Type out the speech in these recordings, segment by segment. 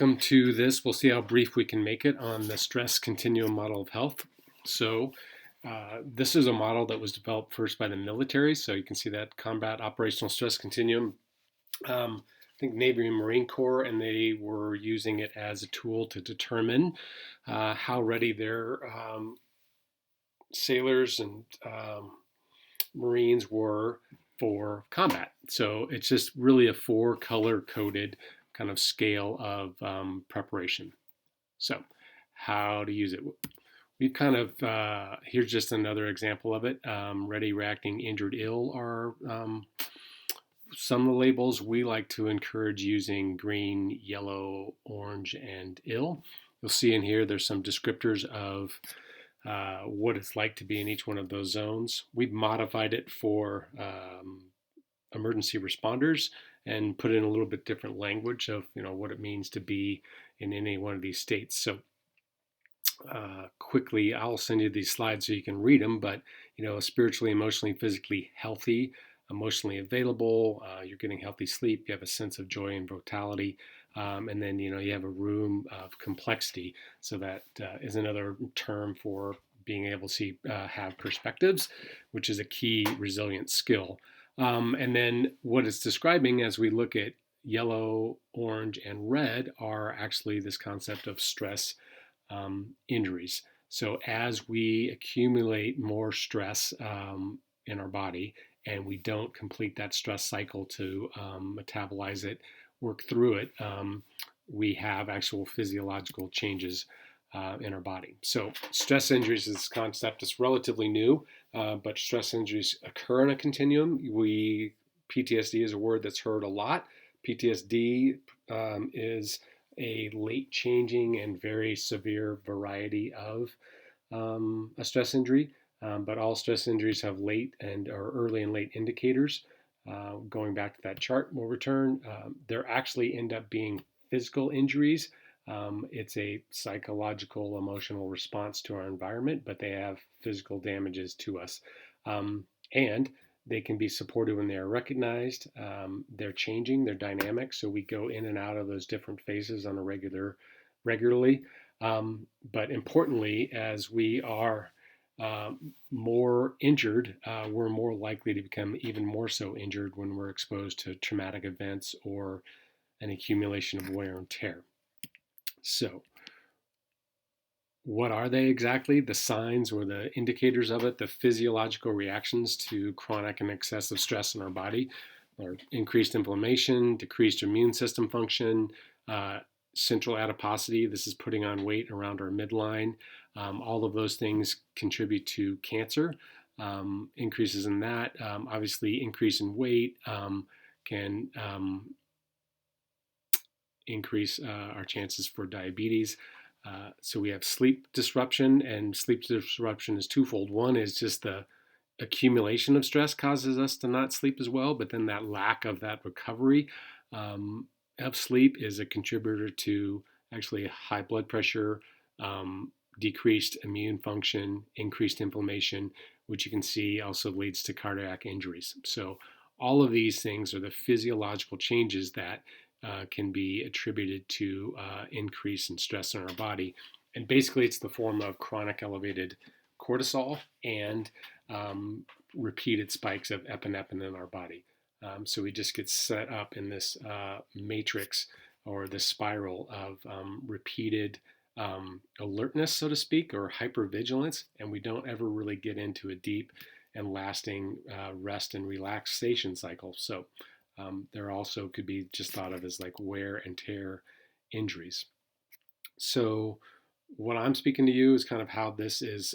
welcome to this. We'll see how brief we can make it on the stress continuum model of health. So, this is a model that was developed first by the military. So you can see that combat operational stress continuum. I think Navy and Marine Corps, and they were using it as a tool to determine how ready their sailors and Marines were for combat. So it's just really a 4-color coded kind of scale of preparation. So, how to use it? We've kind of, here's just another example of it. Ready, reacting, injured, ill are some of the labels. We like to encourage using green, yellow, orange, and ill. You'll see in here there's some descriptors of what it's like to be in each one of those zones. We've modified it for emergency responders and put in a little bit different language of what it means to be in any one of these states. So quickly, I'll send you these slides so you can read them. But spiritually, emotionally, physically healthy, emotionally available. You're getting healthy sleep. You have a sense of joy and vitality. And then you have a room of complexity. So that is another term for being able to have perspectives, which is a key resilience skill. And then what it's describing as we look at yellow, orange, and red are actually this concept of stress injuries. So as we accumulate more stress in our body and we don't complete that stress cycle to metabolize it, work through it, we have actual physiological changes in our body. So stress injuries is this concept that's relatively new, but stress injuries occur in a continuum. PTSD is a word that's heard a lot. PTSD is a late changing and very severe variety of a stress injury, but all stress injuries have late or early and late indicators. Going back to that chart, we'll return. There actually end up being physical injuries. It's a psychological, emotional response to our environment, but they have physical damages to us. And they can be supported when they are recognized. They're changing, they're dynamic, so we go in and out of those different phases on a regularly. But importantly, as we are more injured, we're more likely to become even more so injured when we're exposed to traumatic events or an accumulation of wear and tear. So, what are they exactly? The signs or the indicators of it, the physiological reactions to chronic and excessive stress in our body are increased inflammation, decreased immune system function, central adiposity. This is putting on weight around our midline. All of those things contribute to cancer. Increases in that, obviously, increase in weight can increase our chances for diabetes. So we have sleep disruption, and sleep disruption is twofold. One is just the accumulation of stress causes us to not sleep as well, but then that lack of that recovery of sleep is a contributor to actually high blood pressure, decreased immune function, increased inflammation, which you can see also leads to cardiac injuries. So all of these things are the physiological changes that can be attributed to increase in stress in our body. And basically, it's the form of chronic elevated cortisol and repeated spikes of epinephrine in our body. So we just get set up in this matrix or this spiral of repeated alertness, so to speak, or hypervigilance, and we don't ever really get into a deep and lasting rest and relaxation cycle. So there also could be just thought of as like wear and tear injuries. So what I'm speaking to you is kind of how this is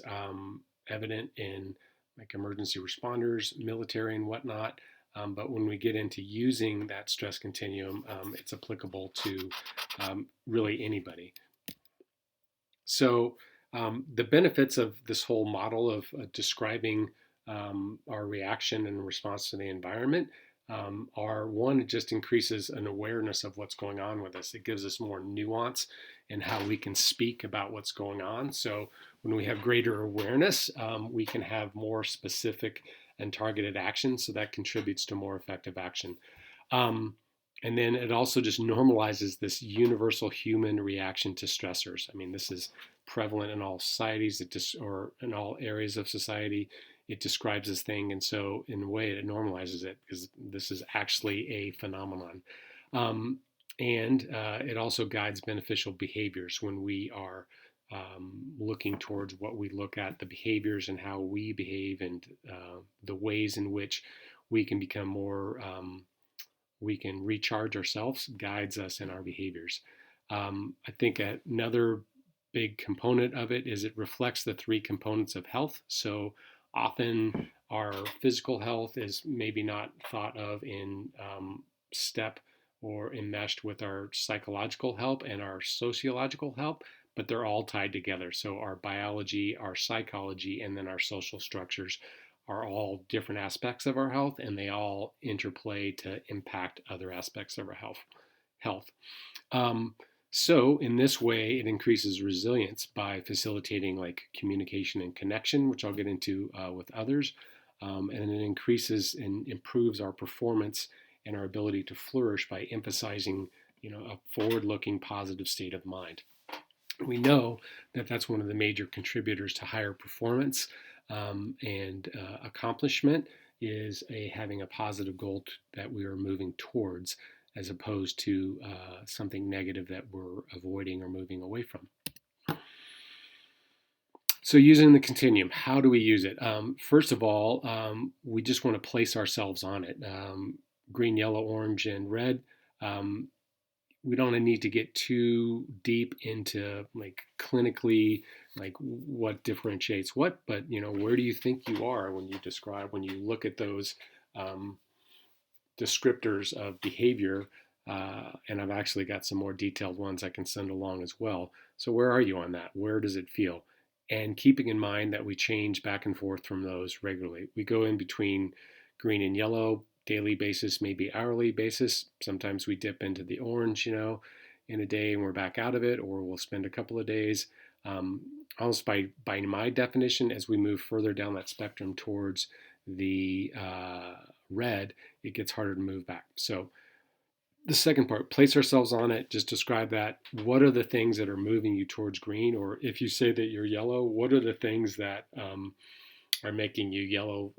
evident in like emergency responders, military, and whatnot. But when we get into using that stress continuum, it's applicable to really anybody. So the benefits of this whole model of describing our reaction and response to the environment are, one, it just increases an awareness of what's going on with us. It gives us more nuance in how we can speak about what's going on. So when we have greater awareness, we can have more specific and targeted action. So that contributes to more effective action. And then it also just normalizes this universal human reaction to stressors. I mean, this is prevalent in all societies, or in all areas of society. It describes this thing, and so in a way, it normalizes it because this is actually a phenomenon. Um, and it also guides beneficial behaviors when we are looking towards what we look at, the behaviors and how we behave, and the ways in which we can become more we can recharge ourselves, guides us in our behaviors. I think another big component of it is it reflects the three components of health. So often our physical health is maybe not thought of in step or enmeshed with our psychological health and our sociological health, but they're all tied together. So our biology, our psychology, and then our social structures are all different aspects of our health, and they all interplay to impact other aspects of our health. Um, so in this way, it increases resilience by facilitating like communication and connection, which I'll get into with others. And it increases and improves our performance and our ability to flourish by emphasizing, a forward-looking positive state of mind. We know that that's one of the major contributors to higher performance and accomplishment is having a positive goal that we are moving towards, as opposed to something negative that we're avoiding or moving away from. So using the continuum, how do we use it? First of all, we just want to place ourselves on it. Green, yellow, orange, and red. We don't need to get too deep into like clinically like what differentiates what, but where do you think you are when you look at those um, descriptors of behavior, and I've actually got some more detailed ones I can send along as well. So where are you on that? Where does it feel? And keeping in mind that we change back and forth from those regularly. We go in between green and yellow, daily basis, maybe hourly basis. Sometimes we dip into the orange, in a day and we're back out of it, or we'll spend a couple of days. Almost by my definition, as we move further down that spectrum towards the red, it gets harder to move back. So the second part, place ourselves on it, just describe that. What are the things that are moving you towards green? Or if you say that you're yellow, what are the things that are making you yellow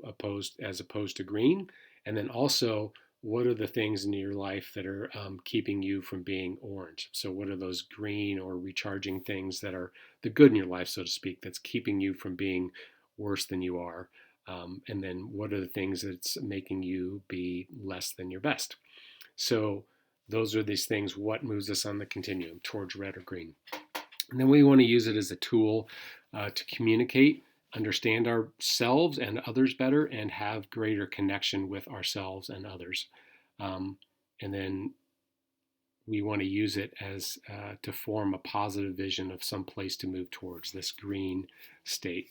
as opposed to green? And then also, what are the things in your life that are keeping you from being orange? So what are those green or recharging things that are the good in your life, so to speak, that's keeping you from being worse than you are? And then what are the things that's making you be less than your best? So those are these things, what moves us on the continuum towards red or green. And then we want to use it as a tool to communicate, understand ourselves and others better, and have greater connection with ourselves and others. And then we want to use it as to form a positive vision of some place to move towards this green state.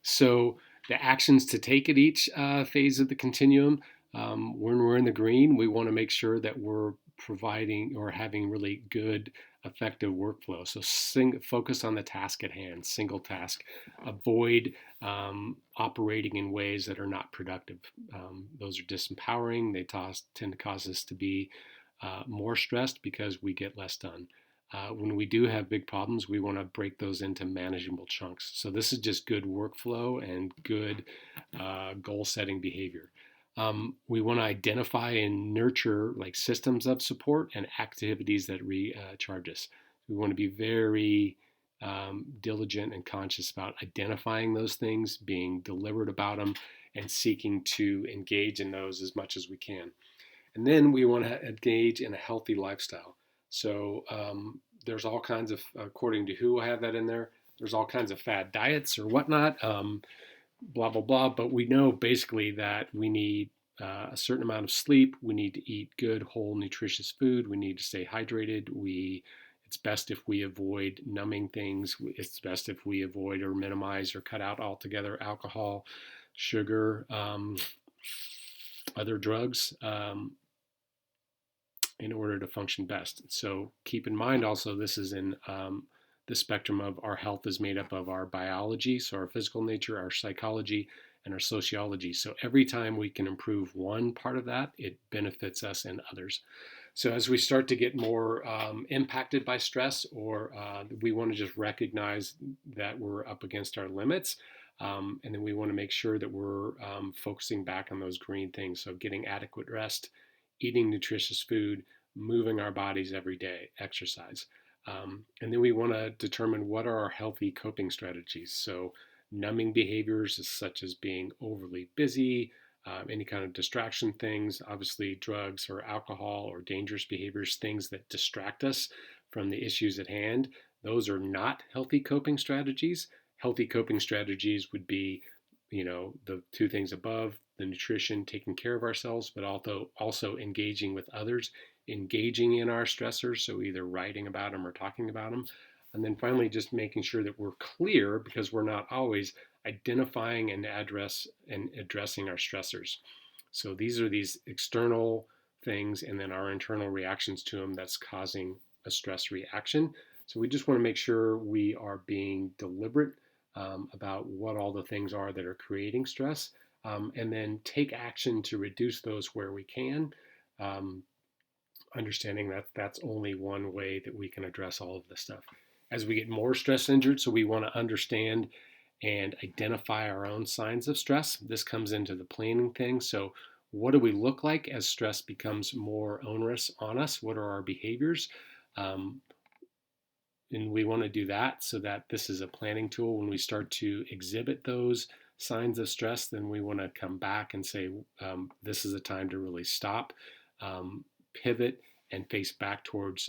So the actions to take at each phase of the continuum, when we're in the green, we want to make sure that we're providing or having really good, effective workflow. So focus on the task at hand, single task. Avoid operating in ways that are not productive. Those are disempowering. They tend to cause us to be more stressed because we get less done. When we do have big problems, we want to break those into manageable chunks. So this is just good workflow and good goal-setting behavior. We want to identify and nurture like systems of support and activities that recharge us. We want to be very diligent and conscious about identifying those things, being deliberate about them, and seeking to engage in those as much as we can. And then we want to engage in a healthy lifestyle. So there's all kinds of, according to who I have that in there, there's all kinds of fad diets or whatnot, blah, blah, blah. But we know basically that we need a certain amount of sleep. We need to eat good, whole, nutritious food. We need to stay hydrated. It's best if we avoid numbing things. It's best if we avoid or minimize or cut out altogether alcohol, sugar, other drugs. In order to function best. So keep in mind also this is in the spectrum of our health is made up of our biology, so our physical nature, our psychology, and our sociology. So every time we can improve one part of that, it benefits us and others. So as we start to get more impacted by stress, or we want to just recognize that we're up against our limits, and then we want to make sure that we're focusing back on those green things. So getting adequate rest, eating nutritious food, moving our bodies every day, exercise. And then we want to determine what are our healthy coping strategies. So numbing behaviors such as being overly busy, any kind of distraction things, obviously drugs or alcohol or dangerous behaviors, things that distract us from the issues at hand. Those are not healthy coping strategies. Healthy coping strategies would be, the two things above, the nutrition, taking care of ourselves, but also engaging with others, engaging in our stressors, so either writing about them or talking about them. And then finally, just making sure that we're clear, because we're not always identifying and addressing our stressors. So these are these external things, and then our internal reactions to them that's causing a stress reaction. So we just want to make sure we are being deliberate about what all the things are that are creating stress, and then take action to reduce those where we can. Um, Understanding that that's only one way that we can address all of this stuff. As we get more stress injured, so we want to understand and identify our own signs of stress. This comes into the planning thing. So, what do we look like as stress becomes more onerous on us? What are our behaviors? Um, and we want to do that so that this is a planning tool. When we start to exhibit those signs of stress, then we want to come back and say, this is a time to really stop, pivot, and face back towards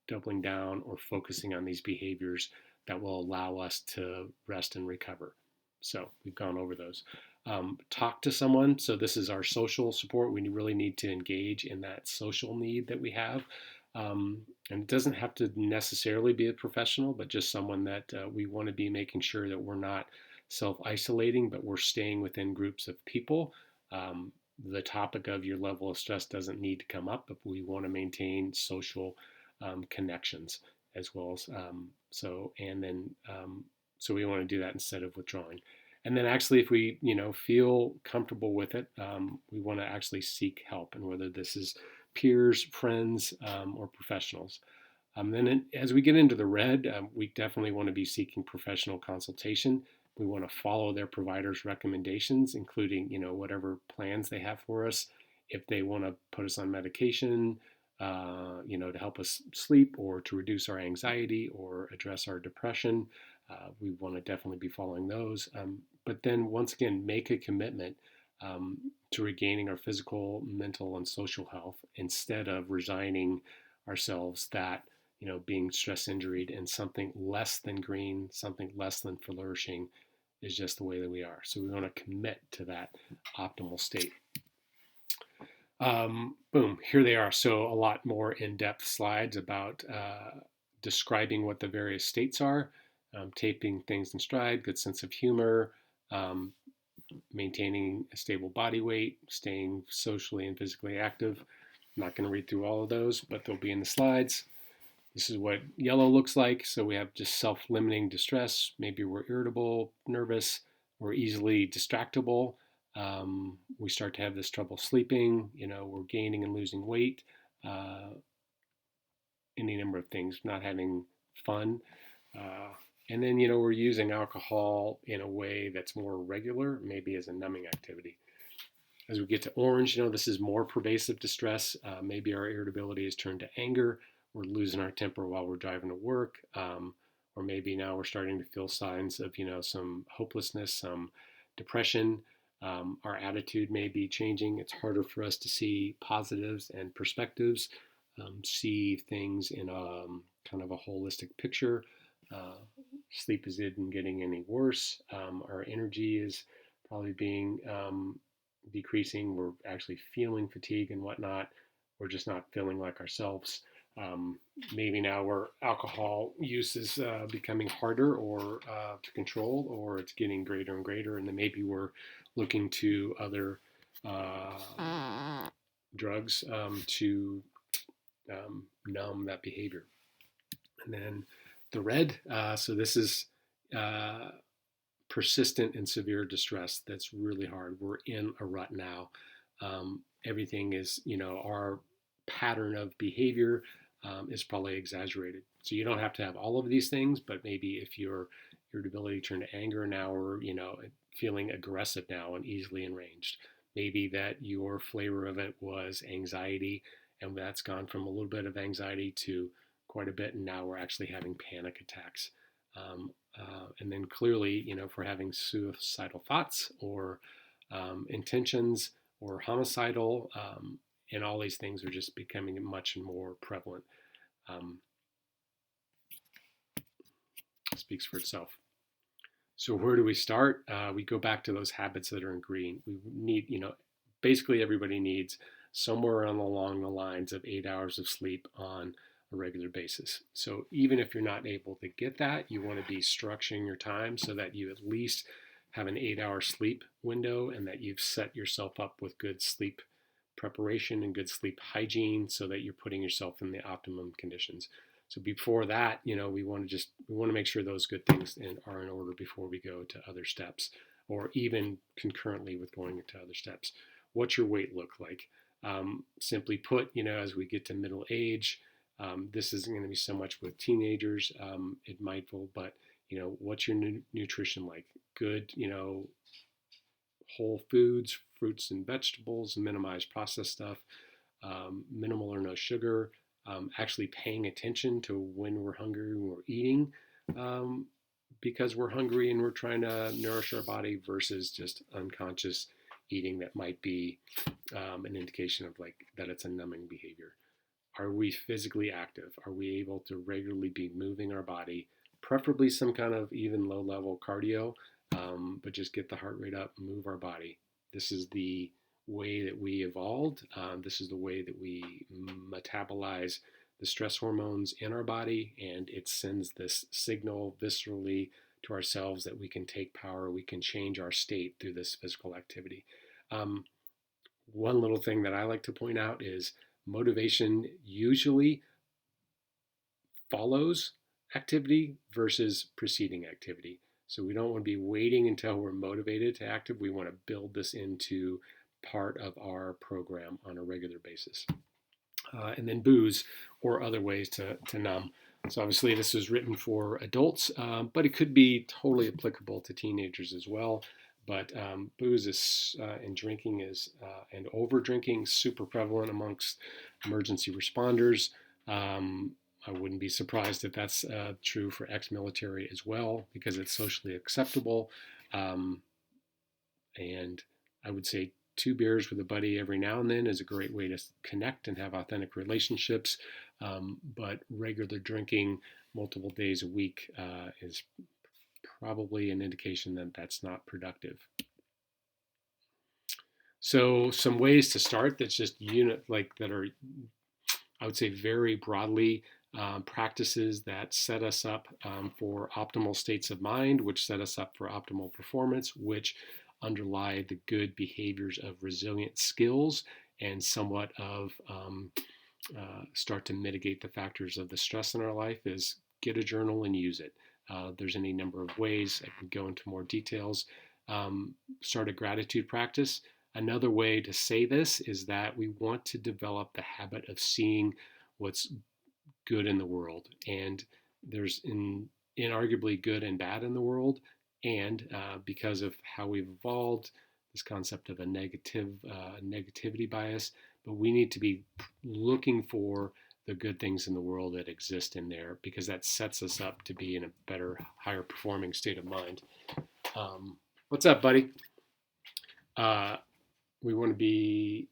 doubling down or focusing on these behaviors that will allow us to rest and recover. So we've gone over those. Talk to someone. So this is our social support. We really need to engage in that social need that we have. And it doesn't have to necessarily be a professional, but just someone that we want to be making sure that we're not self-isolating, but we're staying within groups of people. The topic of your level of stress doesn't need to come up, but we want to maintain social connections as well as so we want to do that instead of withdrawing. And then actually, if we feel comfortable with it, we want to actually seek help, and whether this is peers, friends, or professionals. Then as we get into the red, we definitely want to be seeking professional consultation. We want to follow their provider's recommendations, including whatever plans they have for us. If they want to put us on medication, to help us sleep or to reduce our anxiety or address our depression, we want to definitely be following those. But then once again, make a commitment to regaining our physical, mental, and social health instead of resigning ourselves that being stress injured and something less than green, something less than flourishing is just the way that we are. So we want to commit to that optimal state. Boom, here they are. So a lot more in-depth slides about describing what the various states are, taping things in stride, good sense of humor, maintaining a stable body weight, staying socially and physically active. I'm not going to read through all of those, but they'll be in the slides. This is what yellow looks like. So we have just self-limiting distress. Maybe we're irritable, nervous, or easily distractible. We start to have this trouble sleeping. We're gaining and losing weight. Any number of things, not having fun. And then, we're using alcohol in a way that's more regular, maybe as a numbing activity. As we get to orange, this is more pervasive distress. Maybe our irritability is turned to anger. We're losing our temper while we're driving to work. Or maybe now we're starting to feel signs of, some hopelessness, some depression. Our attitude may be changing. It's harder for us to see positives and perspectives, see things in a kind of a holistic picture. Sleep isn't getting any worse. Our energy is probably being decreasing. We're actually feeling fatigue and whatnot. We're just not feeling like ourselves. Maybe now where alcohol use is becoming harder or to control, or it's getting greater and greater, and then maybe we're looking to other drugs to numb that behavior. And then the red, so this is persistent and severe distress that's really hard. We're in a rut now. Everything is, our pattern of behavior is probably exaggerated. So you don't have to have all of these things, but maybe if your irritability turned to anger now, or feeling aggressive now and easily enraged, maybe that your flavor of it was anxiety, and that's gone from a little bit of anxiety to quite a bit, and now we're actually having panic attacks. And then clearly, if we're having suicidal thoughts or intentions or homicidal, and all these things are just becoming much more prevalent. Speaks for itself. So where do we start? We go back to those habits that are in green. We need, basically everybody needs somewhere along the lines of 8 hours of sleep on a regular basis. So even if you're not able to get that, you want to be structuring your time so that you at least have an 8-hour sleep window, and that you've set yourself up with good sleep preparation and good sleep hygiene so that you're putting yourself in the optimum conditions. So before that, we want to make sure those good things are in order before we go to other steps, or even concurrently with going into other steps. What's your weight look like? Simply put, as we get to middle age, this isn't going to be so much with teenagers, mindful, but what's your nutrition like? Good, whole foods, fruits and vegetables, minimize processed stuff, minimal or no sugar, actually paying attention to when we're hungry, when we're eating, because we're hungry and we're trying to nourish our body, versus just unconscious eating that might be an indication of that it's a numbing behavior. Are we physically active? Are we able to regularly be moving our body, preferably some kind of even low level cardio, but just get the heart rate up, move our body. This is the way that we evolved. This is the way that we metabolize the stress hormones in our body, and it sends this signal viscerally to ourselves that we can take power, we can change our state through this physical activity. One little thing that I like to point out is motivation usually follows activity versus preceding activity. So we don't want to be waiting until we're motivated to active. We want to build this into part of our program on a regular basis. And then booze or other ways to numb. So obviously this is written for adults, but it could be totally applicable to teenagers as well. But booze is and drinking is and over drinking super prevalent amongst emergency responders. I wouldn't be surprised if that's true for ex-military as well, because it's socially acceptable. And I would say 2 beers with a buddy every now and then is a great way to connect and have authentic relationships. But regular drinking multiple days a week is probably an indication that that's not productive. So some ways to start that's just that are, I would say, very broadly practices that set us up for optimal states of mind, which set us up for optimal performance, which underlie the good behaviors of resilient skills and somewhat of start to mitigate the factors of the stress in our life, is get a journal and use it. There's any number of ways. I can go into more details. Start a gratitude practice. Another way to say this is that we want to develop the habit of seeing what's good in the world. And there's inarguably good and bad in the world. And because of how we've evolved, this concept of a negativity bias, but we need to be looking for the good things in the world that exist in there, because that sets us up to be in a better, higher performing state of mind. What's up, buddy? We want to be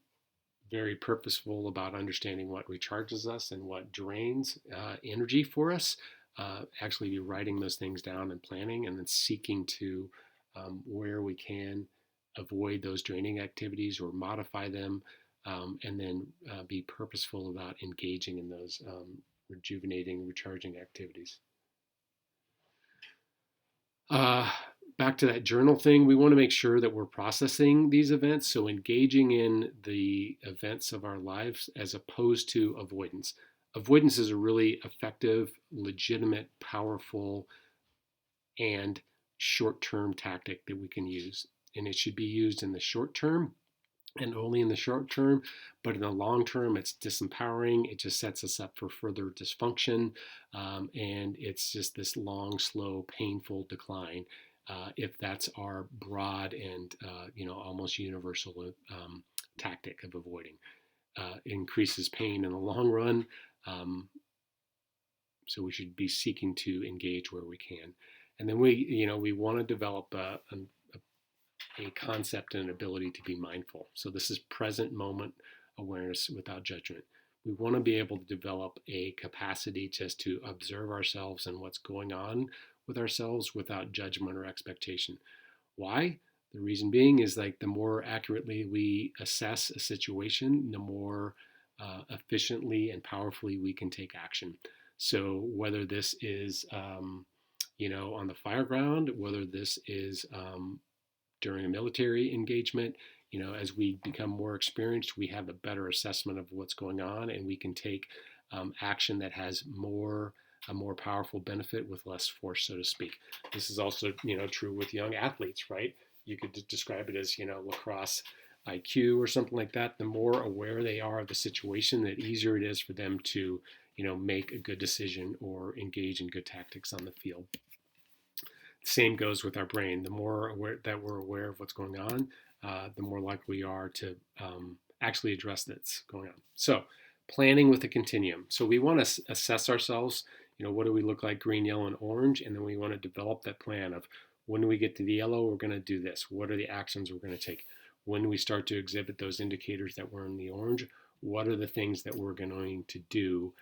very purposeful about understanding what recharges us and what drains energy for us. Actually be writing those things down and planning, and then seeking to where we can avoid those draining activities or modify them, and then be purposeful about engaging in those rejuvenating, recharging activities. Back to that journal thing, we want to make sure that we're processing these events, so engaging in the events of our lives as opposed to avoidance. Avoidance is a really effective, legitimate, powerful, and short-term tactic that we can use. And it should be used in the short term and only in the short term, but in the long term, it's disempowering. It just sets us up for further dysfunction, and it's just this long, slow, painful decline. If that's our broad and almost universal tactic of avoiding, increases pain in the long run. So we should be seeking to engage where we can, and then we want to develop a concept and an ability to be mindful. So this is present moment awareness without judgment. We want to be able to develop a capacity just to observe ourselves and what's going on with ourselves without judgment or expectation. Why? The reason being is like the more accurately we assess a situation, the more efficiently and powerfully we can take action. So whether this is on the fire ground, whether this is during a military engagement, as we become more experienced, we have a better assessment of what's going on, and we can take action that has a more powerful benefit with less force, so to speak. This is also, true with young athletes, right? You could describe it as, lacrosse IQ or something like that. The more aware they are of the situation, the easier it is for them to, make a good decision or engage in good tactics on the field. Same goes with our brain. The more aware that we're aware of what's going on, the more likely we are to actually address that's going on. So, planning with a continuum. So we want to assess ourselves. What do we look like, green, yellow, and orange? And then we want to develop that plan of when we get to the yellow, we're going to do this. What are the actions we're going to take? When we start to exhibit those indicators that we're in the orange, what are the things that we're going to do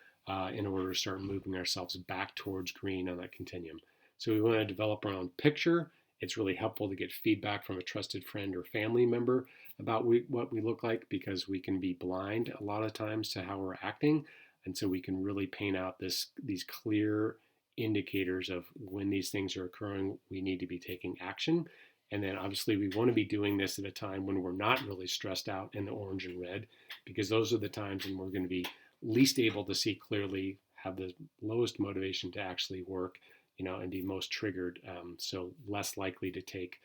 in order to start moving ourselves back towards green on that continuum? So we want to develop our own picture. It's really helpful to get feedback from a trusted friend or family member about what we look like, because we can be blind a lot of times to how we're acting. And so we can really paint out these clear indicators of when these things are occurring, we need to be taking action. And then obviously we want to be doing this at a time when we're not really stressed out in the orange and red, because those are the times when we're going to be least able to see clearly, have the lowest motivation to actually work, and be most triggered, so less likely to take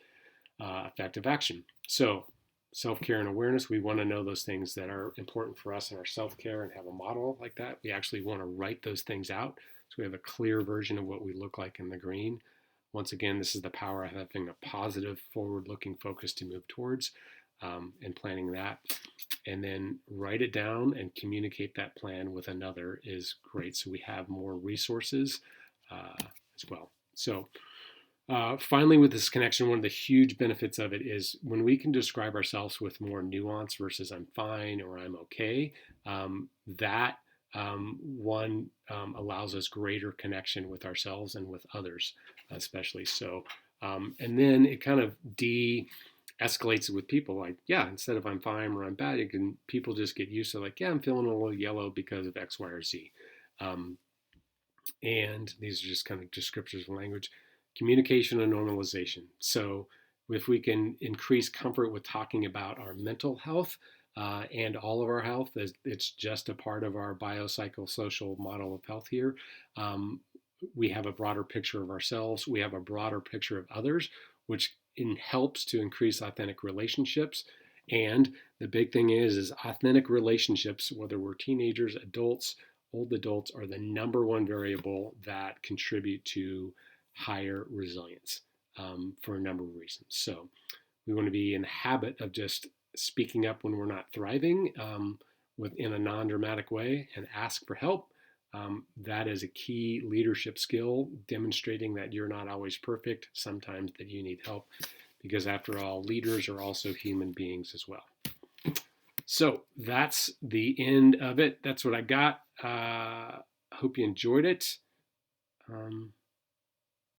effective action. So self-care and awareness, we want to know those things that are important for us in our self-care and have a model like that. We actually want to write those things out so we have a clear version of what we look like in the green. Once again, this is the power of having a positive, forward-looking focus to move towards, and planning that. And then write it down and communicate that plan with another is great, so we have more resources as well. So finally, with this connection, one of the huge benefits of it is when we can describe ourselves with more nuance versus I'm fine or I'm okay, that allows us greater connection with ourselves and with others, especially. So, and then it kind of escalates it with people, like, yeah, instead of I'm fine or I'm bad, people just get used to like, yeah, I'm feeling a little yellow because of X, Y, or Z. And these are just kind of descriptors of language. Communication and normalization. So if we can increase comfort with talking about our mental health and all of our health, it's just a part of our biopsychosocial model of health here. We have a broader picture of ourselves. We have a broader picture of others, which helps to increase authentic relationships. And the big thing is authentic relationships, whether we're teenagers, adults, old adults, are the number one variable that contribute to higher resilience for a number of reasons. So we want to be in the habit of just speaking up when we're not thriving in a non-dramatic way and ask for help. That is a key leadership skill, demonstrating that you're not always perfect, sometimes that you need help, because after all, leaders are also human beings as well. So that's the end of it. That's what I got. Hope you enjoyed it.